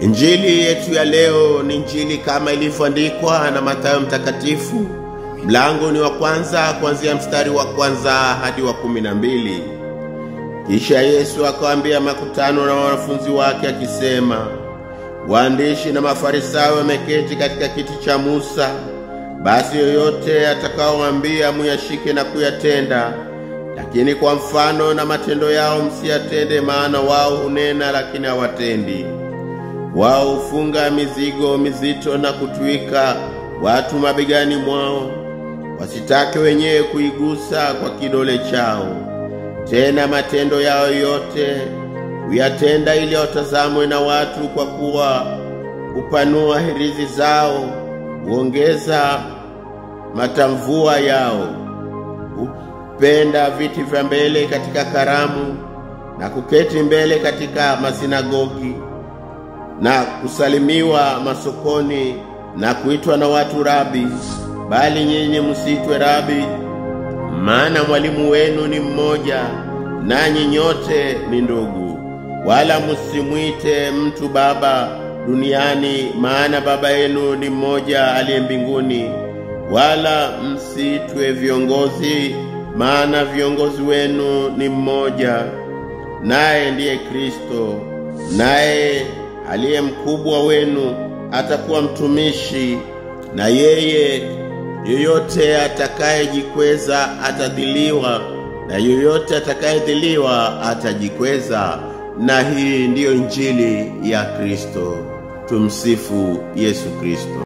Injili yetu ya leo ni injili kama ilivyoandikwa na Mathayo mtakatifu. Mlango ni wa kwanza kuanzia mstari wa kwanza hadi wa 12. Kisha Yesu akawaambia makutano na wanafunzi wake akisema, waandishi na mafarisayo wameketi katika kiti cha Musa. Basi yoyote atakaowaambia muyashike na kuyatenda, lakini kwa mfano na matendo yao msiyatende, maana wao hunena lakini hawatendi. Wao hufunga mizigo mizito na kutwika watu mabegani mwao, wasitake wenyewe kuigusa kwa kidole chao. Tena matendo yao yote huyatenda ili watazamwe na watu, kwa kuwa upanua hirizi zao, huongeza matamvua yao. Hupenda viti vya mbele katika karamu na kuketi mbele katika masinagogi na kusalimiwa masokoni na kuitwa na watu rabi. Bali nyinyi msiitwe rabi, maana mwalimu wenu ni mmoja, nanyi nyote ni ndugu. Wala msimuite mtu baba duniani, maana baba yenu ni mmoja aliye mbinguni. Wala msiitwe viongozi, maana viongozi wenu ni mmoja, naye ndiye Kristo. Naye aliye mkubwa wenu atakuwa mtumishi, na yoyote atakayejikweza atadhiliwa, na yoyote atakayedhiliwa atajikweza. Na hii ndiyo injili ya Kristo. Tumsifu Yesu Kristo.